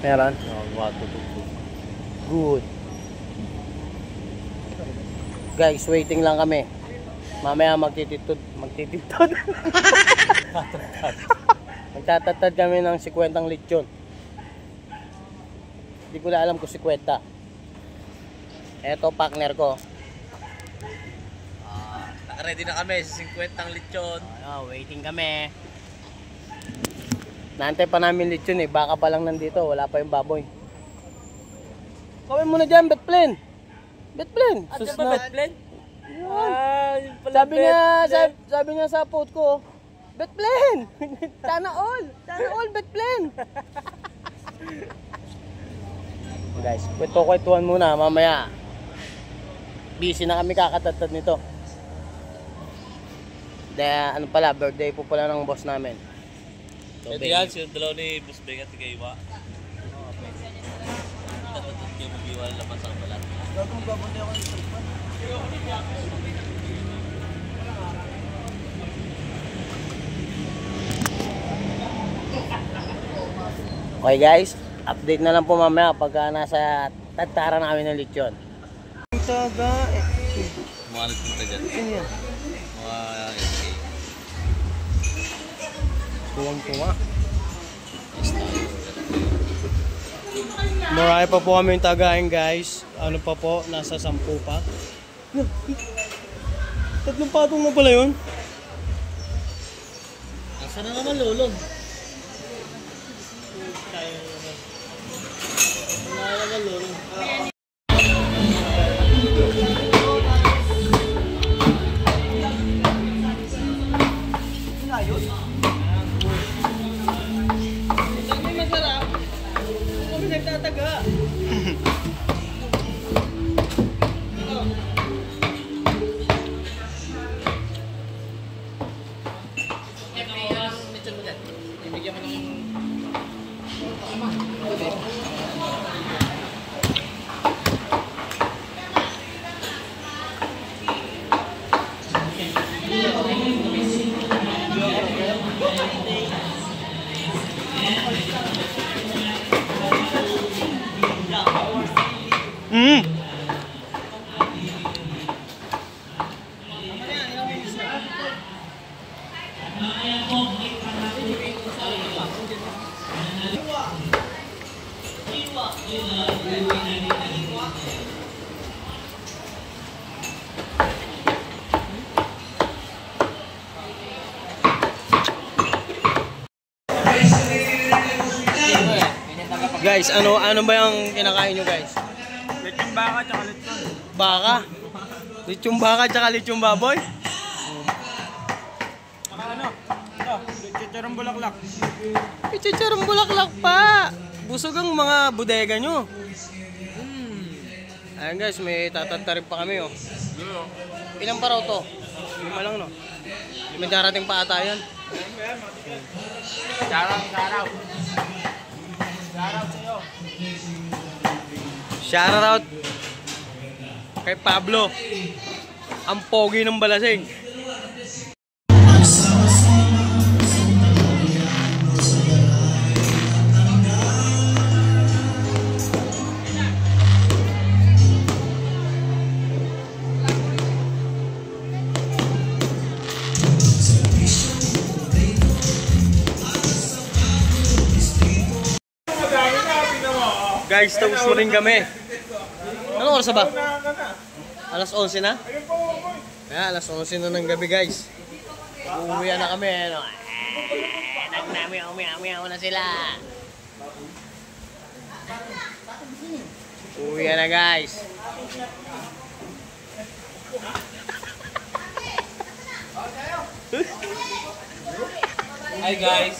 Meron? Matutugtog. Good. Guys, waiting lang kami. Mamaya magtitiptod. Magtatatad kami ng 50 lechon. Hindi ko na alam kung 50. Eto, partner ko. Naka-ready na kami sa 50 lechon. Waiting kami. Naantay pa namin lechon eh. Baka pa lang nandito. Wala pa yung baboy. Kawin mo na dyan, Betplane. Betplane. At ba Betplane? Yun. Sabi niya sa post ko, Betplane. Sana all Betplane. Guys, kwento-kwentuhan muna mamaya. Busy na kami kakatatad nito. Dahil ano pala, birthday po pala ng boss namin. So, ito yan, sila dalaw ni Boss Beng at Tigaywa. Tatatad kayo mag-iwala naman sa kabalat. Gagawin babantay ako ng cellphone. Okay guys, update na lang po mamaya pagka nasa tagtara namin ng lechon. Taga Mga nagpunta dyan. Sino yan? Mga SK. Tuwang-tuwa. Marami pa po kami yung tagain guys. Ano pa po, nasa 10 pa. 3 patong na pala yun. Asa na naman lulong? Guys, ano ba yung kinakain nyo guys? Lechong baka tsaka lechon. Baka? Lechong baka tsaka lechong baboy? Saka ano? Ito, chichirong bulaklak. Chichirong bulaklak pa! Busog ang mga bodega nyo. Ayan guys, may tatantarin pa kami oh. Ilang pa raw to? 5 lang no? May darating pa ata yan. Shoutout sa'yo. Shoutout kay Pablo, ang pogi ng Balaseng. Guys, tapos mo rin kami. Anong oras ba? Alas 11 na? Kaya alas 11 na ng gabi guys. Uuwi na kami. Ano? Nagmamiyaw na sila. Uuwi na guys. Hi guys.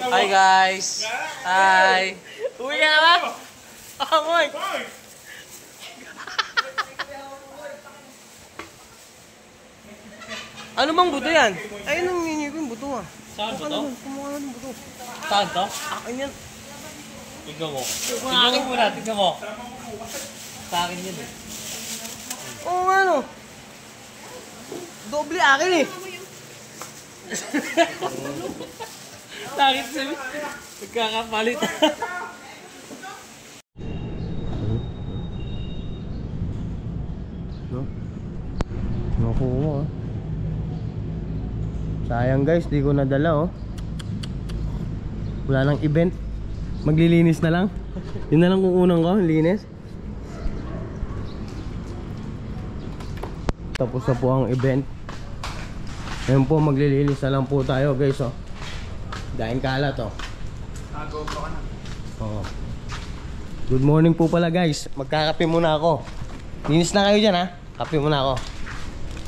Hi guys. Hi. Uwi ka na ba? Amoy. Ano bang buto yan? Ayun ang ninyo ko yung buto ah. Saan buto? Kumuha na ng buto. Saan to? Akin yan. Tignan mo. Tignan mo muna, tignan mo. Sa akin yun eh. Oo nga no. Doble akin eh. Sakit sa nagkakapalit. No? Nakuha oh. Sayang guys, di ko nadala oh. Wala nang event. Maglilinis na lang. Yun na lang kung unang ko, linis. Tapos na po ang event. Ngayon po, maglilinis na lang po tayo guys oh. Dahil kalat oh. GoPro ka na. Oo. Good morning po pala guys. Magkakape muna ako. Linis na kayo dyan ha. Kape muna ako.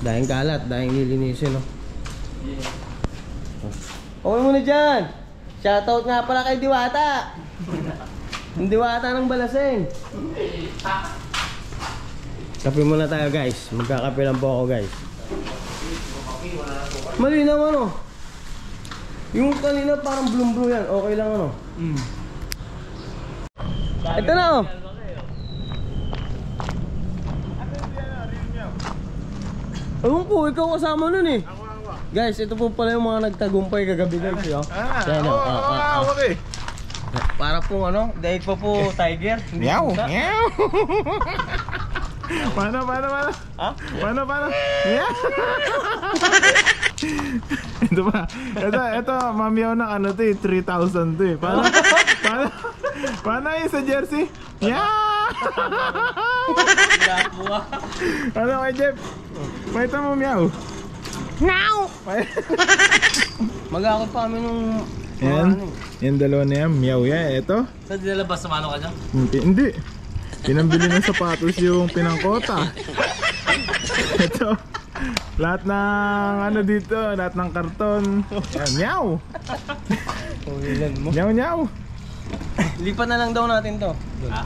Dahil kalat, dahil lilinisin oh. Okay muna dyan. Shoutout nga pala kay Diwata. Yung Diwata ng Balaseng. Kape muna tayo guys. Magkakape lang po ako guys. Malinaw ano. Yung kanina parang blue yan. Okay lang ano. Ito na oh. Ewan po, ikaw kasama nun eh. Guys, ito po pala yung mga nagtagumpay kagabi guys. Yan, okay. Para po ano, daig pa po tiger. Meow, meow. Paano? Ha? Paano? Yeah. Ito pa. Ito, mamiyaw ng ano to eh, 3,000 to eh. Paano yung sa jersey? Yeah! Ano kay Jeff? Pakita mo meow. Meow! Mag-aakot pa kami nung... Yan. Yung dalawa na yan, meow yan. Ito? Saan dinalabas sa mano ka dyan? Hindi. Pinambili ng sapatos yung pinangkota. Ito. Lahat ng ano dito, lahat ng karton. Yan, meow. Meow. Lipat na lang daw natin to. Ha?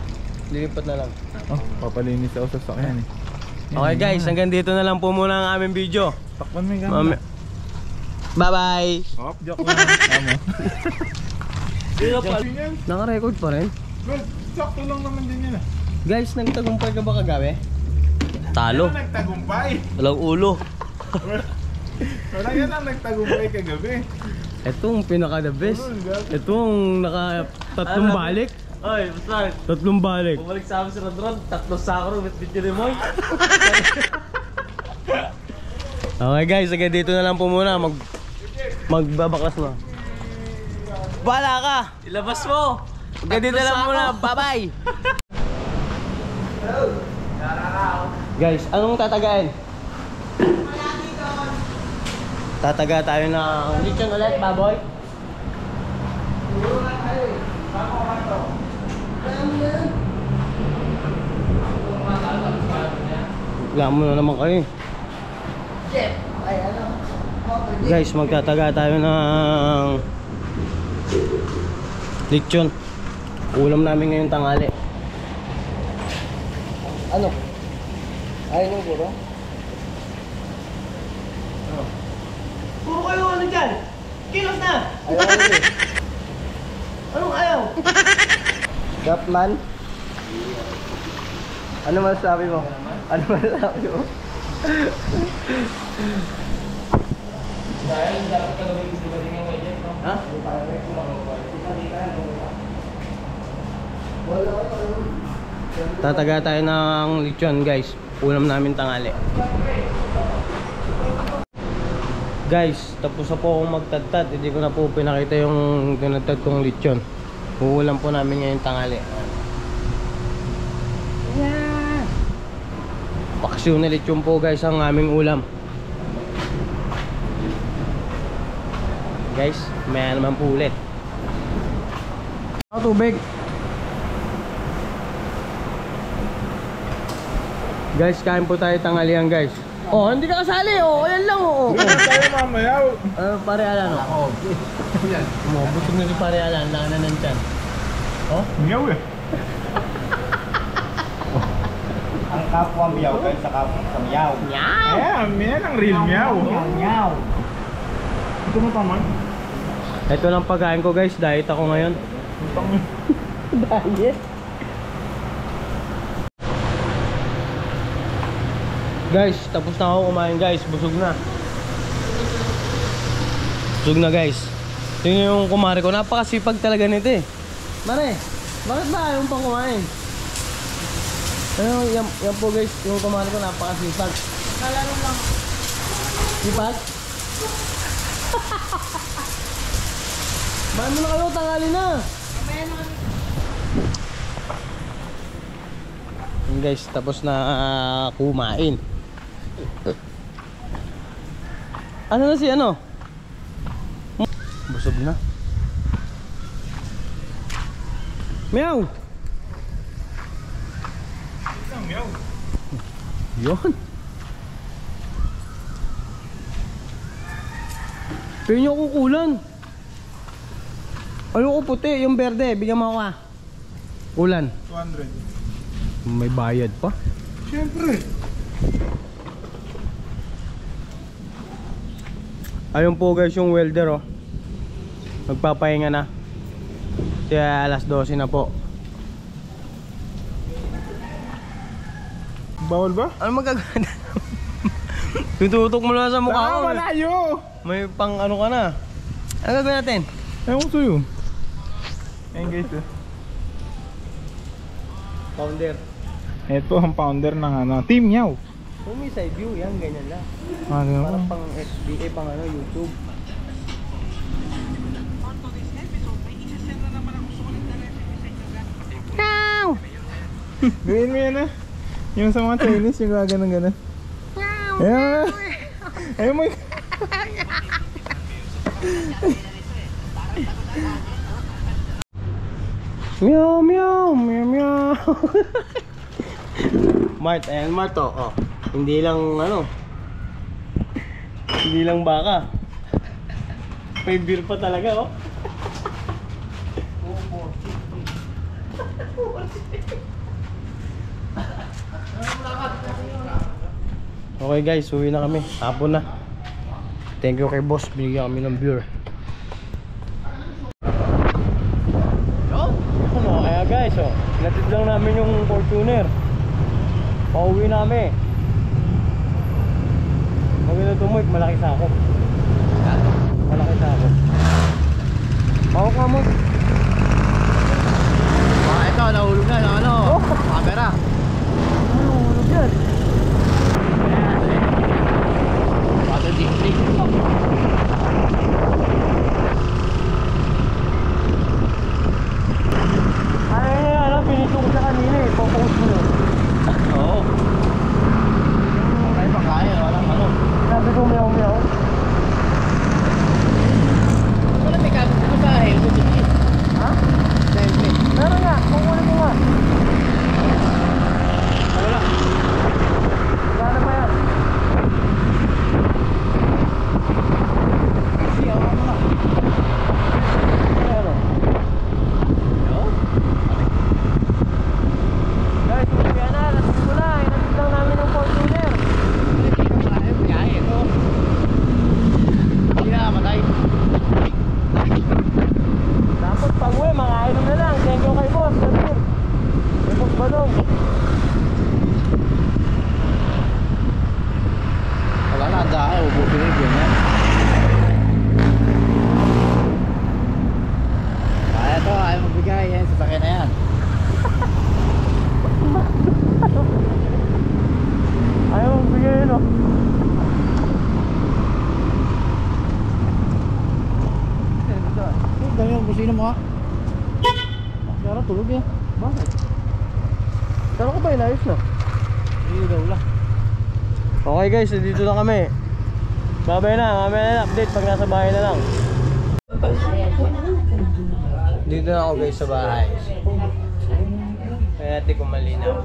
Lipat na lang. Oh, papalinis ako sa sakyan eh. Okay guys, hanggang dito na lang po muna ang aming video. Takpan mo yung gamit. Bye bye. Oh, joke lang. Tama. Naka-record pa rin. Good. Sakto lang naman din yan ah. Guys, nagtagumpay ka ba kagabi? Talo. Ano nagtagumpay? Walang ulo. Wala yan ang nagtagumpay kagabi. Itong pinaka the best. Itong naka tatlong balik. Oy, basta. Tatlong balik. Bumalik sa amin si Rodron, 3 sakro with video ni Moy. Okay guys, hanggang dito na lang po muna. Magbabaklas mo. Bala ka! Ilabas mo! Hanggang dito na lang muna. Bye bye! Guys, anong tatagain? Tataga tayo ng lechon ulit, baboy. Wala mo na naman kayo. Guys, magtataga tayo ng lechon. Ulam namin ngayong tanghali. Ano? Ayaw mo puro? Ano? Puro kayo ano dyan? Kilos na! Ayaw ko eh. Anong ayaw? Gapman? Ano masasabi mo? Ano masasabi mo? Dahil dapat ka gawin gusto ba din yung wedget, no? Ha? Tataga tayo ng lechon guys. Ulam namin tanghali. Guys, tapos na po akong magtadtad. Hindi ko na po pinakita yung tinadtad kong lechon. Uulam po namin ngayon tanghali. Yeah. Paksyon na lechon po guys ang aming ulam. Guys, may naman po ulit. Tubig. Guys, kain po tayo tanghalian guys. Oh, hindi ka kasali. Oh, ayan lang oh. Tayo mamaya. Pare Alan oh. Busog na si Pare Alan, laki na ng tiyan. Oh? Meow eh. Ang kapwa meow guys sa kapwa sa meow. Meow. Yan ang real meow. Meow. Ito mo tama? Ito lang pagkain ko guys, diet ako ngayon. Diet? Guys, tapos na ako kumain guys, busog na. Busog na guys. Yun yung kumare ko. Napakasipag talaga nito eh. Mare, bakit ba ayaw pang kumain? Ano, yan po guys, yung kumare ko napakasipag. Kalaro lang. Sipag? Bahan mo na kayo, tangali na. Mamaya na kami. Yun guys, tapos na kumain. Ano na si ano? Busog na. Meow! Meow. Yun. Pero nyo kukulan. Ayoko puti, yung berde. Bigyan mo ako ah. Ulan. 200. May bayad pa. Siyempre. Ayun po guys yung welder oh. Magpapahinga na. Kaya alas 12 na po. Bawal ba? Ano magaganda? Tututok mo lang sa mukha ko. Malayo! May pang ano ka na. Ano gagawin natin? Ewan ko sa'yo. Ayun guys oh. Pounder. Ito ang founder ng ano, Team Meow. Kung may side view, yan ganyan lang. Ano? Parang pang FBA, pang ano, YouTube. Meow! Gawin mo yan ah. Yung sa mga Chinese, yung gano'n-gano'n. Ayan. Ayun mo. Meow, meow, meow, meow. Mart, ayan Mart oh. Hindi lang ano. Hindi lang baka. May beer pa talaga oh. Okay guys, uwi na kami. Hapon na. Thank you kay boss, binigyan kami ng beer. Ano, kaya guys oh, natid lang namin yung Fortuner. Pauwi namin. Pag tumoy, malaki sa ako. Malaki sa ako. Pawak ka mo. Ito, nahulog na, ano? Camera. Nahulog yan. Water dictate. Ano, pinito ko siya kanina eh. Popost mo yun. Oo. Okay pa kaya, walang ano. Sabi ko meow meow. Wala may kapit ko sa helmet. Ha? Sa helmet. Meron nga, kukunin mo nga. Wala. Sana ba yan? Kasi ako na. Meron. Guys, uwi na. Lasing ko na. Inatid lang namin ng Fortuner. Dapat pag uwi, mga inom na lang. Thank you kay boss. Kay boss Balong. Wala na, dahil ubusin yung ganyan. Kaya to, ayaw magbigay yan, sasakyan na yan. Ayaw mong bigay no? Dami yung busina mo ha. Kaya tulog yan. Bakit? Pero ko ba inayos na? Hindi daw lang. Okay guys, dito na kami. Babay na, mamaya na update pag nasa bahay na lang. Dito na ako guys sa bahay. Kaya natin kung malinaw.